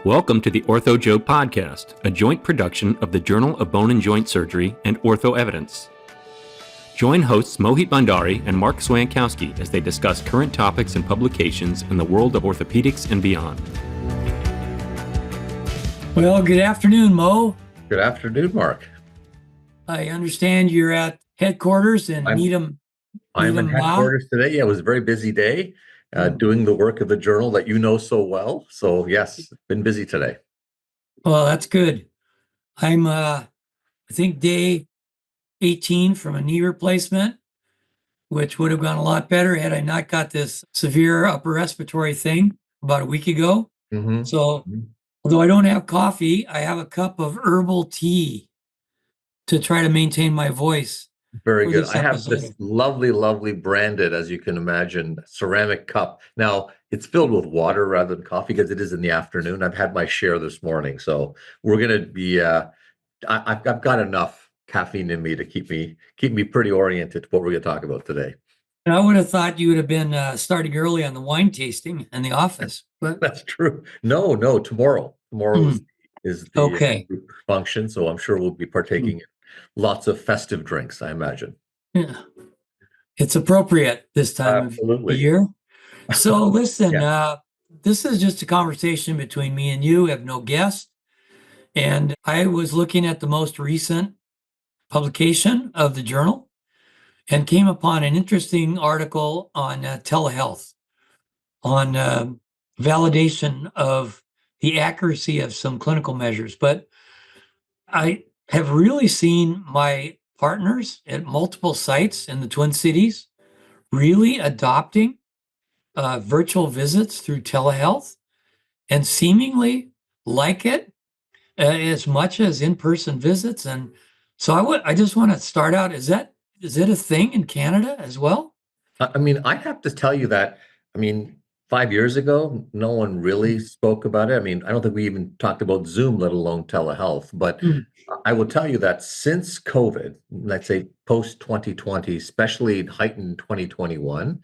Welcome to the Ortho Joke Podcast, a joint production of the Journal of Bone and Joint Surgery and Ortho Evidence. Join hosts Mohit Bhandari and Marc Swankowski as they discuss current topics and publications in the world of orthopedics and beyond. Well, good afternoon, Mo. Good afternoon, Marc. I understand you're at headquarters in Needham. I'm in headquarters today. Yeah, it was a very busy day doing the work of the journal that you know so well. So yes, been busy today. Well, that's good. I'm, I think day 18 from a knee replacement, which would have gone a lot better had I not got this severe upper respiratory thing about a week ago. Mm-hmm. So although I don't have coffee, I have a cup of herbal tea to try to maintain my voice. Very good. I have this lovely branded, as you can imagine, ceramic cup. Now, it's filled with water rather than coffee because it is in the afternoon. I've had my share this morning. So we're going to be, I've got enough caffeine in me to keep me pretty oriented to what we're going to talk about today. And I would have thought you would have been starting early on the wine tasting in the office. But that's true. No, tomorrow. Tomorrow is the function. So I'm sure we'll be partaking in lots of festive drinks, I imagine. Yeah, it's appropriate this time of the year. So listen, this is just a conversation between me and you. I have no guest. And I was looking at the most recent publication of the journal and came upon an interesting article on telehealth, on validation of the accuracy of some clinical measures. But I have really seen my partners at multiple sites in the Twin Cities really adopting virtual visits through telehealth and seemingly like it as much as in-person visits. And so I just want to start out, is it a thing in Canada as well? I mean, I have to tell you that, 5 years ago, no one really spoke about it. I mean, I don't think we even talked about Zoom, let alone telehealth. But I will tell you that since COVID, let's say post 2020, especially heightened 2021,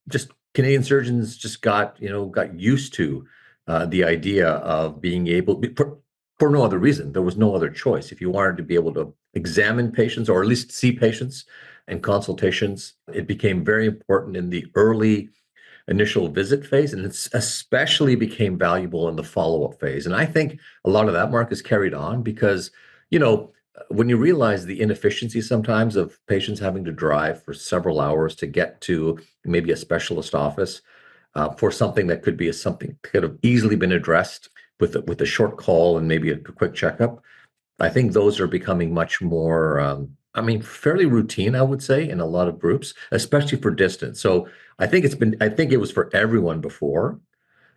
just Canadian surgeons just got used to the idea of being able, for no other reason. There was no other choice. If you wanted to be able to examine patients or at least see patients and consultations, it became very important in the early initial visit phase, and it especially became valuable in the follow-up phase. And I think a lot of that, Marc, is carried on because, when you realize the inefficiency sometimes of patients having to drive for several hours to get to maybe a specialist office for something that could be something could have easily been addressed with a short call and maybe a quick checkup, I think those are becoming much more, fairly routine, I would say, in a lot of groups, especially for distance. So I think it was for everyone before,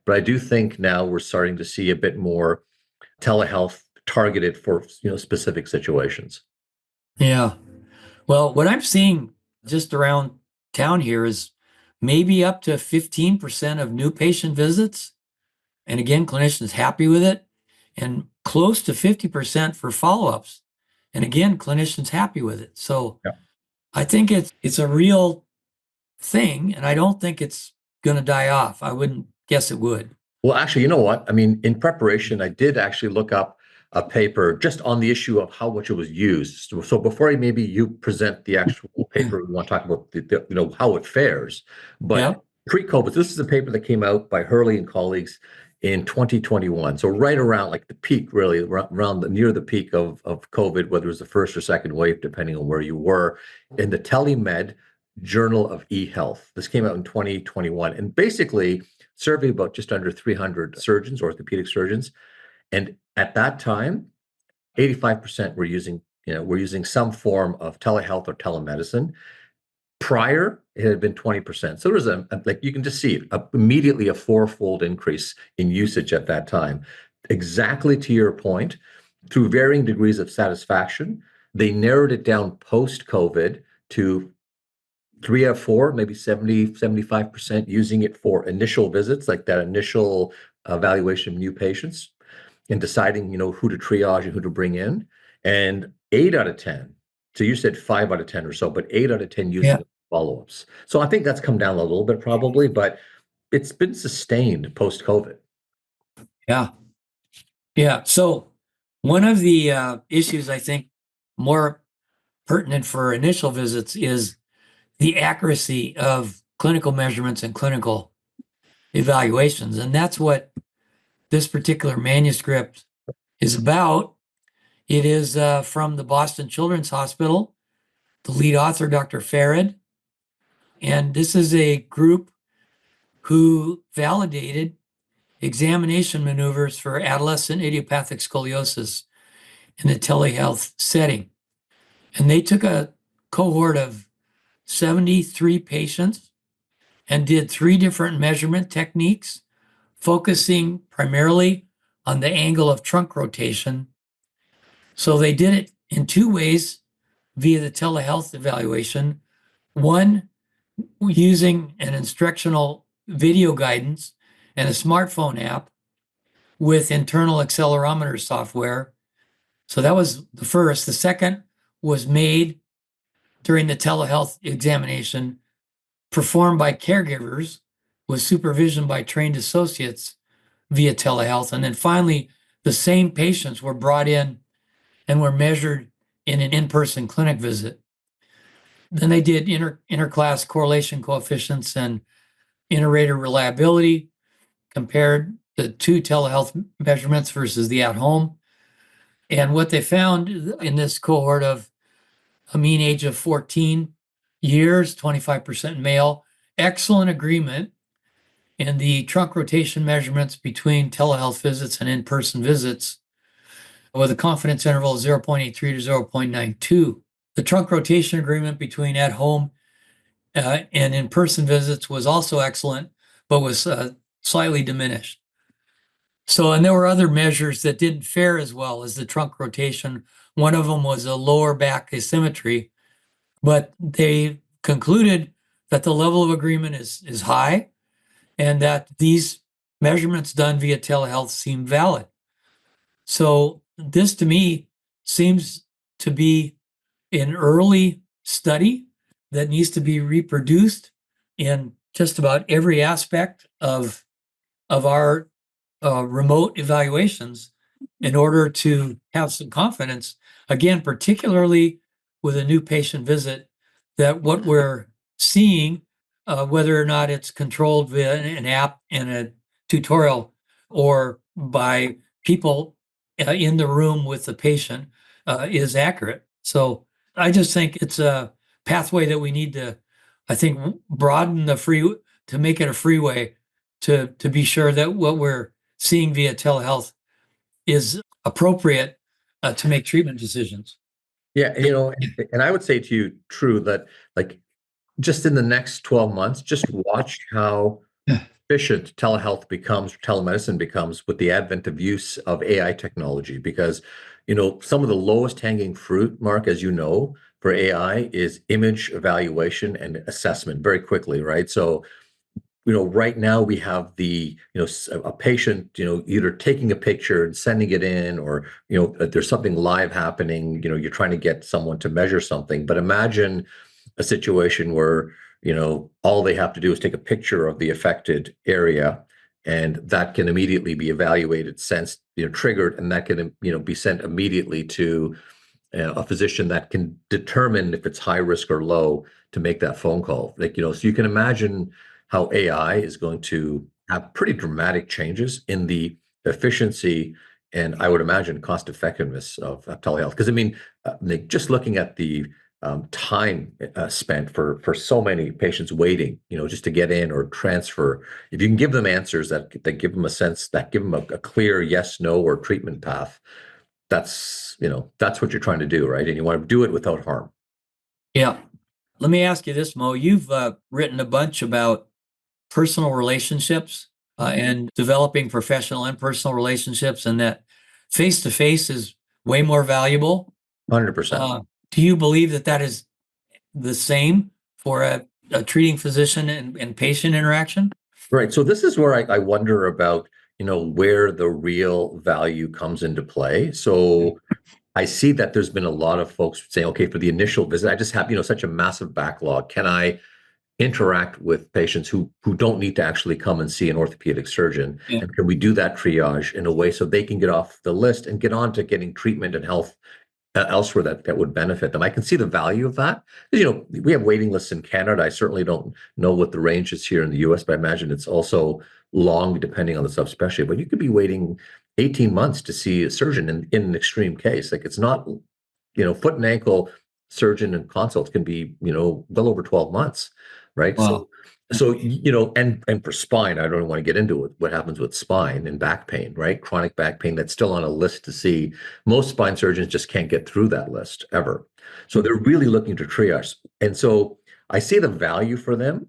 but I do think now we're starting to see a bit more telehealth targeted for, specific situations. Yeah. Well, what I'm seeing just around town here is maybe up to 15% of new patient visits. And again, clinicians happy with it, and close to 50% for follow-ups. And again, clinicians happy with it. So I think it's a real thing, and I don't think it's going to die off. I wouldn't guess it would. Well, actually, you know what? In preparation, I did actually look up a paper just on the issue of how much it was used. So before maybe you present the actual paper, we want to talk about how it fares. But pre-COVID, this is a paper that came out by Hurley and colleagues in 2021. So right around like the peak, really around near the peak of COVID, whether it was the first or second wave, depending on where you were, in the Telemed Journal of eHealth. This came out in 2021 and basically surveyed about just under 300 surgeons, orthopedic surgeons. And at that time, 85% were using some form of telehealth or telemedicine. Prior, it had been 20%. So there was you can just see immediately a fourfold increase in usage at that time. Exactly to your point, through varying degrees of satisfaction, they narrowed it down post-COVID to 3 out of 4, maybe 75% using it for initial visits, like that initial evaluation of new patients and deciding, who to triage and who to bring in. And 8 out of 10. So you said 5 out of 10 or so, but 8 out of 10 using follow-ups. So I think that's come down a little bit probably, but it's been sustained post-COVID. Yeah. Yeah. So one of the issues I think more pertinent for initial visits is the accuracy of clinical measurements and clinical evaluations. And that's what this particular manuscript is about. It is from the Boston Children's Hospital, the lead author, Dr. Farad. And this is a group who validated examination maneuvers for adolescent idiopathic scoliosis in the telehealth setting. And they took a cohort of 73 patients and did 3 different measurement techniques, focusing primarily on the angle of trunk rotation. So they did it in 2 ways via the telehealth evaluation. One, using an instructional video guidance and a smartphone app with internal accelerometer software. So that was the first. The second was made during the telehealth examination, performed by caregivers with supervision by trained associates via telehealth. And then finally, the same patients were brought in and were measured in an in-person clinic visit. Then they did interclass correlation coefficients and inter-rater reliability, compared the 2 telehealth measurements versus the at-home. And what they found in this cohort of a mean age of 14 years, 25% male, excellent agreement in the trunk rotation measurements between telehealth visits and in-person visits, with a confidence interval of 0.83 to 0.92. The trunk rotation agreement between at-home and in-person visits was also excellent, but was slightly diminished. So, and there were other measures that didn't fare as well as the trunk rotation. One of them was a lower back asymmetry, but they concluded that the level of agreement is high and that these measurements done via telehealth seem valid. So this to me seems to be an early study that needs to be reproduced in just about every aspect of our remote evaluations in order to have some confidence, again, particularly with a new patient visit, that what we're seeing, whether or not it's controlled via an app and a tutorial or by people in the room with the patient, is accurate. So I just think it's a pathway that we need to, I think, broaden to make it a freeway to be sure that what we're seeing via telehealth is appropriate to make treatment decisions. Yeah, and I would say to you, True, that like just in the next 12 months, just watch how efficient telemedicine becomes with the advent of use of AI technology. Because, some of the lowest hanging fruit, Mark, as you know, for AI is image evaluation and assessment very quickly, right? So, right now we have a patient, either taking a picture and sending it in, or, there's something live happening, you're trying to get someone to measure something. But imagine a situation where, all they have to do is take a picture of the affected area, and that can immediately be evaluated, sensed, triggered, and that can, be sent immediately to a physician that can determine if it's high risk or low to make that phone call. So you can imagine how AI is going to have pretty dramatic changes in the efficiency and, I would imagine, cost effectiveness of telehealth. Because Nick, just looking at the time spent for so many patients waiting, just to get in or transfer. If you can give them answers that give them a sense, that give them a clear yes, no, or treatment path, that's what you're trying to do, right? And you want to do it without harm. Yeah. Let me ask you this, Mo. You've written a bunch about personal relationships and developing professional and personal relationships, and that face-to-face is way more valuable. 100%. Do you believe that is the same for a treating physician and patient interaction? Right. So this is where I wonder about, where the real value comes into play. So I see that there's been a lot of folks saying, okay, for the initial visit, I just have, such a massive backlog. Can I interact with patients who don't need to actually come and see an orthopedic surgeon? Yeah. And can we do that triage in a way so they can get off the list and get on to getting treatment and health elsewhere that would benefit them? I can see the value of that. We have waiting lists in Canada. I certainly don't know what the range is here in the US, but I imagine it's also long depending on the subspecialty. But you could be waiting 18 months to see a surgeon in an extreme case. Like, it's not, foot and ankle surgeon and consults can be, well over 12 months, right? Wow. So, and for spine, I don't want to get into it, what happens with spine and back pain, right? Chronic back pain, that's still on a list to see. Most spine surgeons just can't get through that list ever. So they're really looking to triage. And so I see the value for them,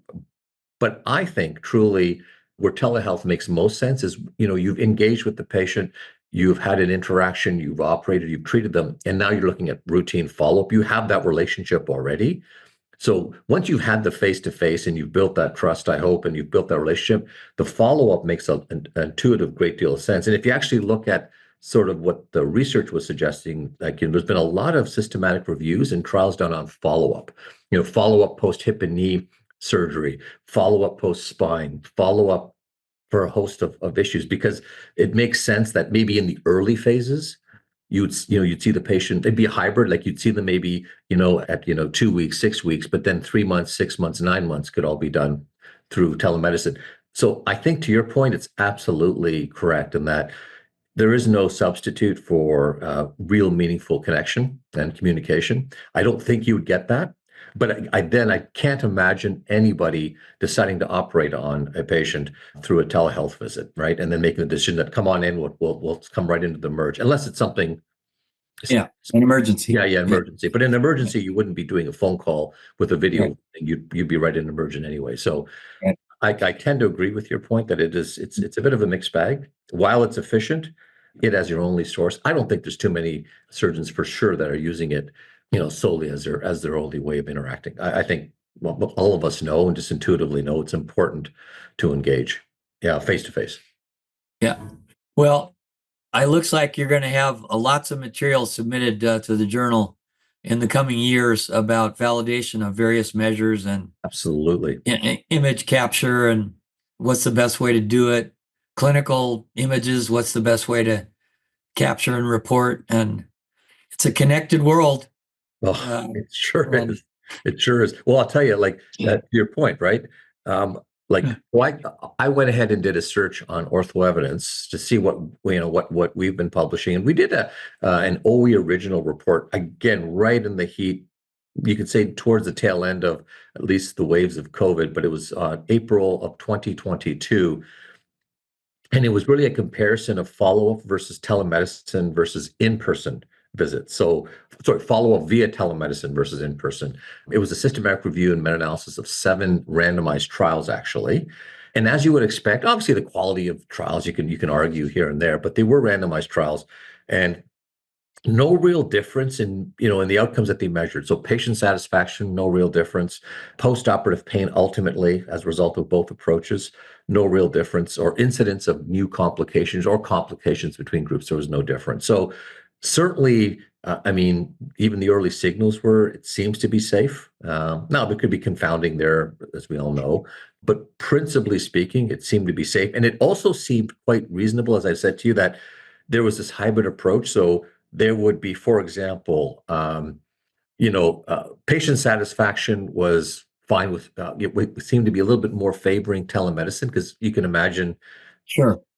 but I think truly where telehealth makes most sense is, you've engaged with the patient, you've had an interaction, you've operated, you've treated them, and now you're looking at routine follow-up. You have that relationship already. So once you've had the face-to-face and you've built that trust, I hope, and you've built that relationship, the follow-up makes an intuitive great deal of sense. And if you actually look at sort of what the research was suggesting, like, there's been a lot of systematic reviews and trials done on follow-up, follow-up post-hip and knee surgery, follow-up post-spine, follow-up for a host of issues, because it makes sense that maybe in the early phases, you'd see the patient, it'd be a hybrid, like you'd see them maybe, at, 2 weeks, 6 weeks, but then 3 months, 6 months, 9 months could all be done through telemedicine. So I think, to your point, it's absolutely correct in that there is no substitute for real meaningful connection and communication. I don't think you would get that. But I can't imagine anybody deciding to operate on a patient through a telehealth visit, right? And then making the decision that, come on in, we'll come right into the merge, unless it's something. Yeah, an emergency. Yeah, emergency. But in an emergency, you wouldn't be doing a phone call with a video. Right. You'd be right in emergent anyway. So Right. I tend to agree with your point that it's a bit of a mixed bag. While it's efficient, it as your only source. I don't think there's too many surgeons for sure that are using it, solely as their only way of interacting. I think, well, all of us know and just intuitively know it's important to engage, face to face. Yeah. Well, it looks like you're going to have lots of material submitted to the journal in the coming years about validation of various measures and absolutely image capture and what's the best way to do it, clinical images, what's the best way to capture and report. And it's a connected world. It sure is. It sure is. Well, I'll tell you, like, to your point, right? I went ahead and did a search on Ortho Evidence to see what we've been publishing, and we did an OE original report, again right in the heat. You could say towards the tail end of at least the waves of COVID, but it was April of 2022. And it was really a comparison of follow-up versus telemedicine versus in-person visits. Follow-up via telemedicine versus in-person. It was a systematic review and meta-analysis of 7 randomized trials, actually. And as you would expect, obviously the quality of trials, you can argue here and there, but they were randomized trials. And no real difference in the outcomes that they measured. So patient satisfaction, no real difference. Post-operative pain, ultimately, as a result of both approaches, no real difference, or incidence of new complications or complications between groups, there was no difference. So certainly, even the early signals it seems to be safe. Now, there could be confounding there, as we all know, but principally speaking, it seemed to be safe. And it also seemed quite reasonable, as I said to you, that there was this hybrid approach. So there would be, for example, patient satisfaction was fine with, it seemed to be a little bit more favoring telemedicine, because you can imagine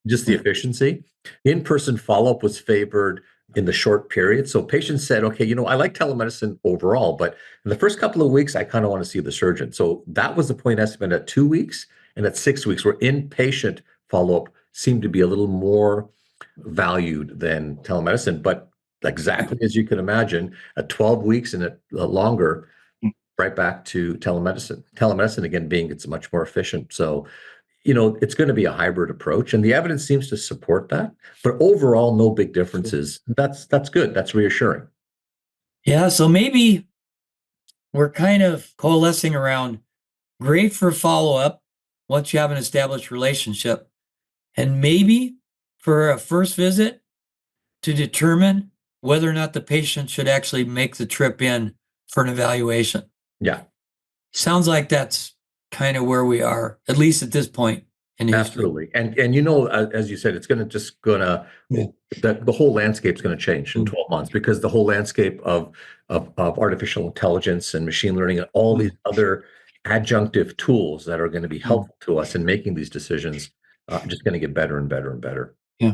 just the efficiency. In-person follow-up was favored in the short period. So patients said, okay, I like telemedicine overall, but in the first couple of weeks, I kind of want to see the surgeon. So that was the point estimate at 2 weeks and at 6 weeks, where inpatient follow-up seemed to be a little more valued than telemedicine. But exactly as you can imagine, at 12 weeks and at longer, right back to telemedicine. Telemedicine, again, it's much more efficient. So, it's going to be a hybrid approach, and the evidence seems to support that. But overall, no big differences. That's good. That's reassuring. Yeah. So maybe we're kind of coalescing around great for follow-up once you have an established relationship, and maybe for a first visit to determine whether or not the patient should actually make the trip in for an evaluation. Yeah. Sounds like that's kind of where we are, at least at this point in history. Absolutely. And as you said, it's the whole landscape's going to change in 12 months, because the whole landscape of artificial intelligence and machine learning and all these other adjunctive tools that are going to be helpful to us in making these decisions are just going to get better and better and better. Yeah.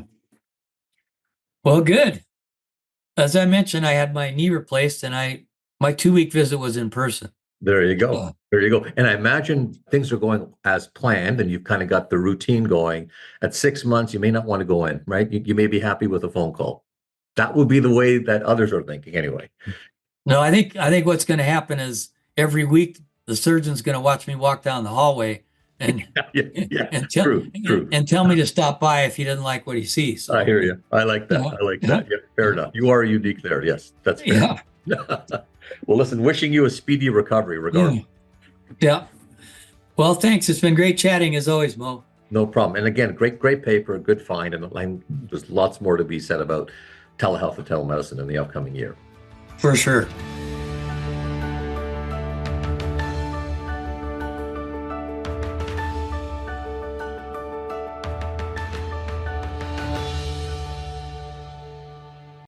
Well, good. As I mentioned, I had my knee replaced, and my 2-week visit was in person. There you go. There you go. And I imagine things are going as planned, and you've kind of got the routine going. At 6 months, you may not want to go in, right? You may be happy with a phone call. That would be the way that others are thinking anyway. No, I think what's going to happen is every week the surgeon's going to watch me walk down the hallway and tell me to stop by if he doesn't like what he sees. So, I hear you. I like that. I like that. Yeah, fair enough. You are unique there. Yes, that's fair. Yeah. Well, listen, wishing you a speedy recovery regardless. Yeah. Well, thanks. It's been great chatting as always, Mo. No problem. And again, great paper, good find. And there's lots more to be said about telehealth and telemedicine in the upcoming year. For sure.